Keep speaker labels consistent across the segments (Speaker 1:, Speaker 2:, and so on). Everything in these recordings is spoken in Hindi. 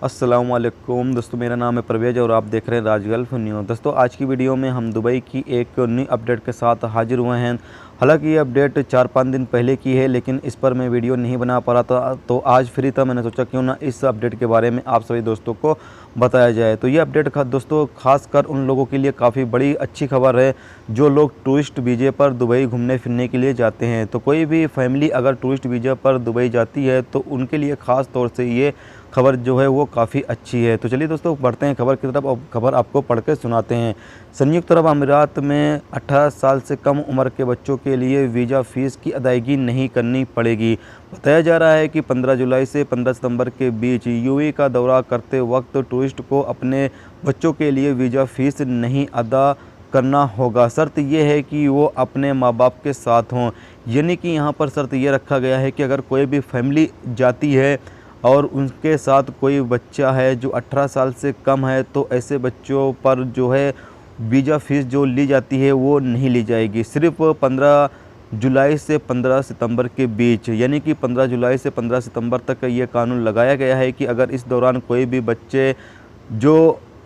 Speaker 1: अस्सलाम वालेकुम दोस्तों, मेरा नाम है परवेज़ और आप देख रहे हैं राज गल्फ न्यूज़। दोस्तों आज की वीडियो में हम दुबई की एक न्यू अपडेट के साथ हाजिर हुए हैं। हालांकि ये अपडेट 4-5 दिन पहले की है, लेकिन इस पर मैं वीडियो नहीं बना पा रहा था, तो आज फ्री था। मैंने सोचा क्यों ना इस अपडेट के बारे में आप सभी दोस्तों को बताया जाए। तो ये अपडेट दोस्तों खासकर उन लोगों के लिए काफ़ी बड़ी अच्छी खबर है जो लोग टूरिस्ट वीज़े पर दुबई घूमने फिरने के लिए जाते हैं। तो कोई भी फैमिली अगर टूरिस्ट वीज़ा पर दुबई जाती है तो उनके लिए ख़ास तौर से ये खबर जो है वो काफ़ी अच्छी है। तो चलिए दोस्तों बढ़ते हैं खबर की तरफ और खबर आपको पढ़ के सुनाते हैं। संयुक्त अरब अमीरात में 18 साल से कम उम्र के बच्चों के लिए वीज़ा फ़ीस की अदायगी नहीं करनी पड़ेगी। बताया जा रहा है कि 15 जुलाई से 15 सितंबर के बीच यूएई का दौरा करते वक्त टूरिस्ट को अपने बच्चों के लिए वीज़ा फ़ीस नहीं अदा करना होगा। शर्त यह है कि वो अपने माँ बाप के साथ हों। यानी कि यहाँ पर शर्त ये रखा गया है कि अगर कोई भी फैमिली जाती है और उनके साथ कोई बच्चा है जो 18 साल से कम है, तो ऐसे बच्चों पर जो है वीज़ा फ़ीस जो ली जाती है वो नहीं ली जाएगी। सिर्फ 15 जुलाई से 15 सितंबर के बीच, यानी कि 15 जुलाई से 15 सितंबर तक ये कानून लगाया गया है कि अगर इस दौरान कोई भी बच्चे जो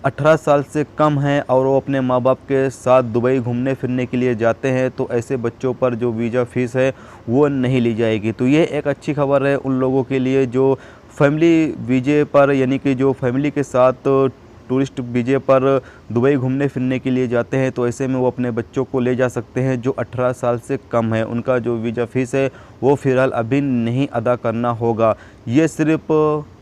Speaker 1: 18 साल से कम हैं और वो अपने माँ बाप के साथ दुबई घूमने फिरने के लिए जाते हैं, तो ऐसे बच्चों पर जो वीज़ा फ़ीस है वो नहीं ली जाएगी। तो ये एक अच्छी खबर है उन लोगों के लिए जो फैमिली वीज़े पर, यानी कि जो फैमिली के साथ टूरिस्ट वीज़े पर दुबई घूमने फिरने के लिए जाते हैं, तो ऐसे में वो अपने बच्चों को ले जा सकते हैं जो 18 साल से कम है। उनका जो वीज़ा फ़ीस है वो फ़िलहाल अभी नहीं अदा करना होगा। ये सिर्फ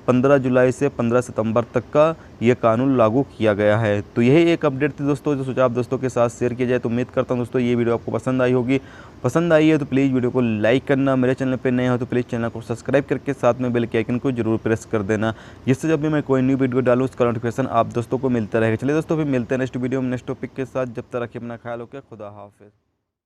Speaker 1: 15 जुलाई से 15 सितंबर तक का ये कानून लागू किया गया है। तो यही एक अपडेट थी दोस्तों जो सोचा आप दोस्तों के साथ शेयर किया जाए। तो उम्मीद करता हूँ दोस्तों ये वीडियो आपको पसंद आई होगी। पसंद आई है तो प्लीज़ वीडियो को लाइक करना, मेरे चैनल पे नए हो तो प्लीज़ चैनल को सब्सक्राइब करके साथ में बेल के आइकन को जरूर प्रेस कर देना, जिससे जब भी मैं कोई न्यू वीडियो डालूँ उसका नोटिफिकेशन आप दोस्तों को मिलता रहेगा। चलिए दोस्तों फिर मिलते हैं नेक्स्ट वीडियो में नेक्स्ट टॉपिक के साथ। जब तक रखिए अपना ख्याल, ओके, खुदा हाफिज़।